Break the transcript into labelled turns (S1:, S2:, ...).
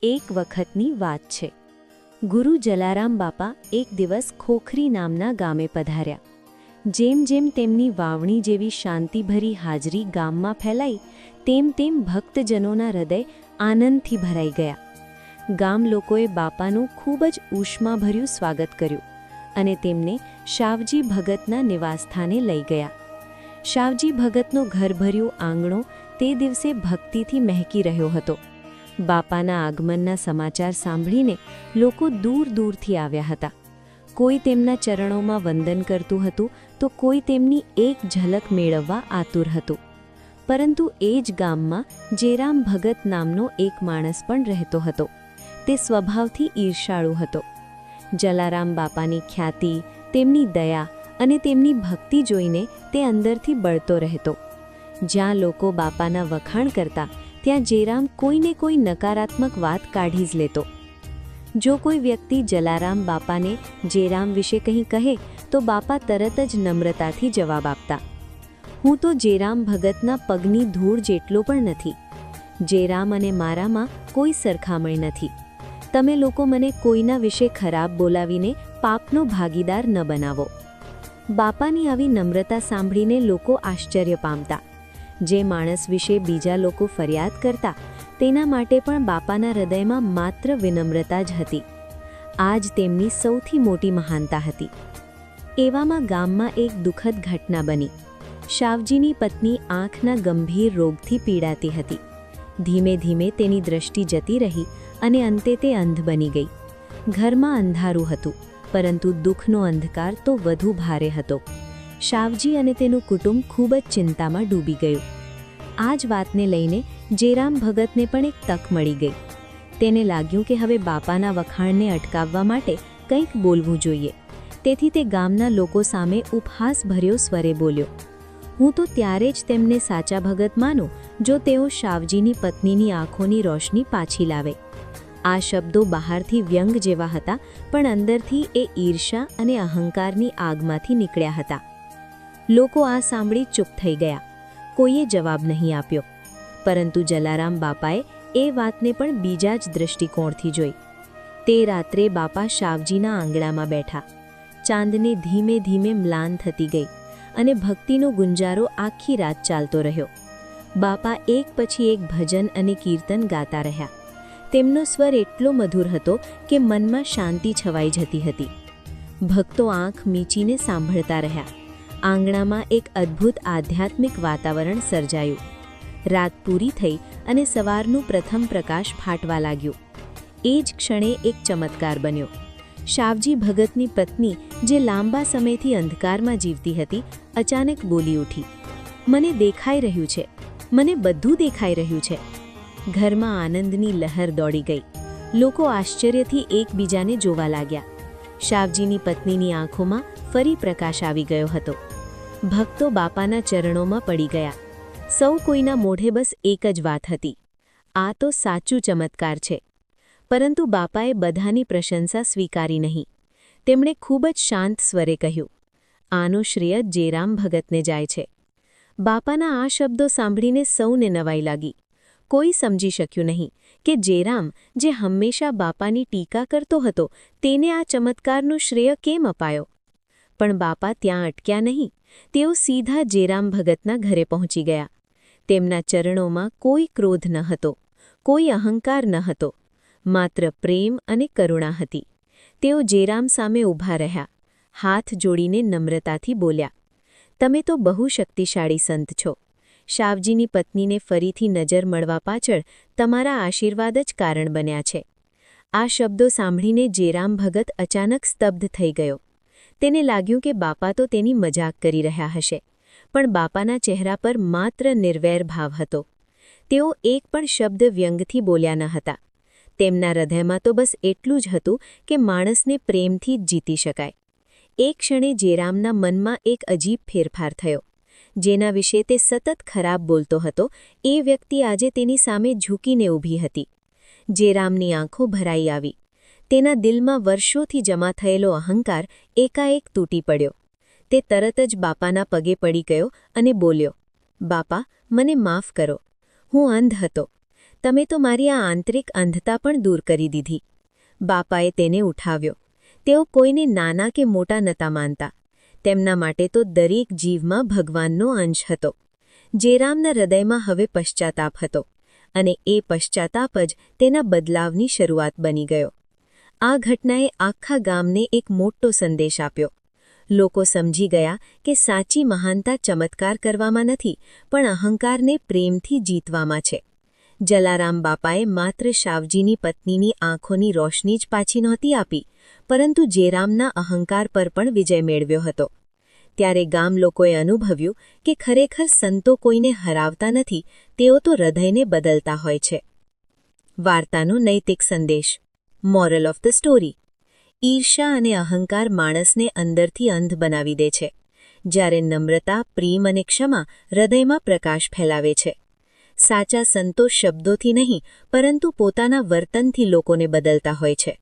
S1: એક વખતની વાત છે. ગુરુ જલારામ બાપા એક દિવસ ખોખરી નામના ગામે પધાર્યા. જેમ જેમ તેમની વાવણી જેવી શાંતિભરી હાજરી ગામમાં ફેલાઈ, તેમ તેમ ભક્તજનોના હૃદય આનંદથી ભરાઈ ગયા. ગામ લોકોએ બાપાનું ખૂબ જ ઉષ્માભર્યું સ્વાગત કર્યું અને તેમને શાવજી ભગતના નિવાસસ્થાને લઈ ગયા. શાવજી ભગતનો ઘરભર્યો આંગણો તે દિવસે ભક્તિથી મહેકી રહ્યો હતો. બાપાના આગમનના સમાચાર સાંભળીને લોકો દૂર દૂરથી આવ્યા હતા. કોઈ તેમના ચરણોમાં વંદન કરતું હતું તો કોઈ તેમની એક ઝલક મેળવવા આતુર હતું. પરંતુ એ જ ગામમાં જેરામ ભગત નામનો એક માણસ પણ રહેતો હતો. તે સ્વભાવથી ઈર્ષાળુ હતો. જલારામ બાપાની ખ્યાતિ, તેમની દયા અને તેમની ભક્તિ જોઈને તે અંદરથી બળતો રહેતો. જ્યાં લોકો બાપાના વખાણ કરતા, ત્યાં જેરામ કોઈને કોઈ નકારાત્મક વાત કાઢી જ લેતો. જો કોઈ વ્યક્તિ જલારામ બાપાને જેરામ વિશે કંઈ કહે તો બાપા તરત જ નમ્રતાથી જવાબ આપતા, હું તો જેરામ ભગતના પગની ધૂળ જેટલો પણ નથી. જેરામ અને મારામાં કોઈ સરખામણી નથી. તમે લોકો મને કોઈના વિશે ખરાબ બોલાવીને પાપનો ભાગીદાર ન બનાવો. બાપાની આવી નમ્રતા સાંભળીને લોકો આશ્ચર્ય પામતા. જે માણસ વિશે બીજા લોકો ફરિયાદ કરતા, તેના માટે પણ બાપાના હૃદયમાં માત્ર વિનમ્રતા જ હતી. આ જ તેમની સૌથી મોટી મહાનતા હતી. એવામાં ગામમાં એક દુઃખદ ઘટના બની. શાવજીની પત્ની આંખના ગંભીર રોગથી પીડાતી હતી. ધીમે ધીમે તેની દૃષ્ટિ જતી રહી અને અંતે તે અંધ બની ગઈ. ઘરમાં અંધારું હતું, પરંતુ દુઃખનો અંધકાર તો વધુ ભારે હતો. શાવજી અને તેનું કુટુંબ ખૂબ જ ચિંતામાં ડૂબી ગયું. આ જ વાતને લઈને જેરામ ભગતને પણ એક તક મળી ગઈ. તેને લાગ્યું કે હવે બાપાના વખાણને અટકાવવા માટે કંઈક બોલવું જોઈએ. તેથી તે ગામના લોકો સામે ઉપહાસભર્યો સ્વરે બોલ્યો, હું તો ત્યારે જ તેમને સાચા ભગત માનું જો તેઓ શાવજીની પત્નીની આંખોની રોશની પાછી લાવે. આ શબ્દો બહારથી વ્યંગ જેવા હતા, પણ અંદરથી એ ઈર્ષા અને અહંકારની આગમાંથી નીકળ્યા હતા. લોકો આ સાંભળી ચૂપ થઈ ગયા. કોઈએ જવાબ નહીં આપ્યો. પરંતુ જલારામ બાપાએ એ વાતને પણ બીજા જ દૃષ્ટિકોણથી જોઈ. તે રાત્રે બાપા શાવજીના આંગણામાં બેઠા. ચાંદને ધીમે ધીમે મ્લાન થતી ગઈ અને ભક્તિનો ગુંજારો આખી રાત ચાલતો રહ્યો. બાપા એક પછી એક ભજન અને કીર્તન ગાતા રહ્યા. તેમનો સ્વર એટલો મધુર હતો કે મનમાં શાંતિ છવાઈ જતી હતી. ભક્તો આંખ મીચીને સાંભળતા રહ્યા. આંગણામાં એક અદ્ભુત આધ્યાત્મિક વાતાવરણ સર્જાયું. રાત પૂરી થઈ અને સવારનું પ્રથમ પ્રકાશ ફાટવા લાગ્યું. એ જ ક્ષણે એક ચમત્કાર બન્યો. શાવજી ભગતની પત્ની, જે લાંબા સમયથી અંધકારમાં જીવતી હતી, અચાનક બોલી ઉઠી, મને દેખાઈ રહ્યું છે, મને બધું દેખાઈ રહ્યું છે. ઘરમાં આનંદની લહેર દોડી ગઈ. લોકો આશ્ચર્યથી એકબીજાને જોવા લાગ્યા. શાવજીની પત્નીની આંખોમાં ફરી પ્રકાશ આવી ગયો હતો. ભક્તો બાપાના ચરણોમાં પડી ગયા. સૌ કોઈના મોઢે બસ એક જ વાત હતી, આ તો સાચું ચમત્કાર છે. પરંતુ બાપાએ બધાની પ્રશંસા સ્વીકારી નહીં. તેમણે ખૂબ જ શાંત સ્વરે કહ્યું, આનો શ્રેય જેરામ ભગતને જાય છે. બાપાના આ શબ્દો સાંભળીને સૌને નવાઈ લાગી. કોઈ સમજી શક્યું નહીં કે જેરામ, જે હંમેશા બાપાની ટીકા કરતો હતો, તેને આ ચમત્કારનું શ્રેય કેમ અપાયો. પણ બાપા ત્યાં અટક્યા નહીં. તેઓ સીધા જેરામ ભગતના ઘરે પહોંચી ગયા. તેમના ચરણોમાં કોઈ ક્રોધ ન હતો, કોઈ અહંકાર ન હતો, માત્ર પ્રેમ અને કરુણા હતી. તેઓ જેરામ સામે ઊભા રહ્યા. હાથ જોડીને નમ્રતાથી બોલ્યા, તમે તો બહુ શક્તિશાળી સંત છો. શાવજીની પત્નીને ફરીથી નજર મળવા પાછળ તમારા આશીર્વાદ જ કારણ બન્યા છે. આ શબ્દો સાંભળીને જેરામ ભગત અચાનક સ્તબ્ધ થઈ ગયો. તેને લાગ્યું કે બાપા તો તેની મજાક કરી રહ્યા હશે, પણ બાપાના ચહેરા પર માત્ર નિર્વૈર ભાવ હતો. તેઓ એક પણ શબ્દ વ્યંગથી બોલ્યા ન હતા. તેમના હૃદયમાં તો બસ એટલું જ હતું કે માણસને પ્રેમથી જ જીતી શકાય. એક ક્ષણે જેરામના મનમાં એક અજીબ ફેરફાર થયો. જેના વિશે તે સતત ખરાબ બોલતો હતો, એ વ્યક્તિ આજે તેની સામે ઝૂકીને ઊભી હતી. જેરામની આંખો ભરાઈ આવી. તેના દિલમાં વર્ષોથી જમા થયેલો અહંકાર એકાએક તૂટી પડ્યો. તે તરત જ બાપાના પગે પડી ગયો અને બોલ્યો, બાપા, મને માફ કરો. હું અંધ હતો. તમે તો મારી આ આંતરિક અંધતા પણ દૂર કરી દીધી. બાપાએ તેને ઉઠાવ્યો. તેઓ કોઈને નાના કે મોટા નહોતા માનતા. તેમના માટે તો દરેક જીવમાં ભગવાનનો અંશ હતો. જેરામના હૃદયમાં હવે પશ્ચાતાપ હતો, અને એ પશ્ચાતાપ જ તેના બદલાવની શરૂઆત બની ગયો. આ ઘટનાએ આખા ગામને એક મોટો સંદેશ આપ્યો. લોકો સમજી ગયા કે સાચી મહાનતા ચમત્કાર કરવામાં નથી, પણ અહંકારને પ્રેમથી જીતવામાં છે. જલારામ બાપાએ માત્ર શાવજીની પત્નીની આંખોની રોશની જ પાછી નહોતી આપી, પરંતુ જેરામના અહંકાર પર પણ વિજય મેળવ્યો હતો. ત્યારે ગામ લોકોએ અનુભવ્યું કે ખરેખર સંતો કોઈને હરાવતા નથી, તેઓ તો હૃદયને બદલતા હોય છે. વાર્તાનો નૈતિક સંદેશ. Moral of the story. ઈર્ષ્યા અને અહંકાર માણસને અંદરથી અંધ બનાવી દે છે, જ્યારે નમ્રતા, પ્રેમ અને ક્ષમા હૃદયમાં પ્રકાશ ફેલાવે છે. સાચા સંતો શબ્દોથી નહીં, પરંતુ પોતાના વર્તનથી લોકોને બદલતા હોય છે.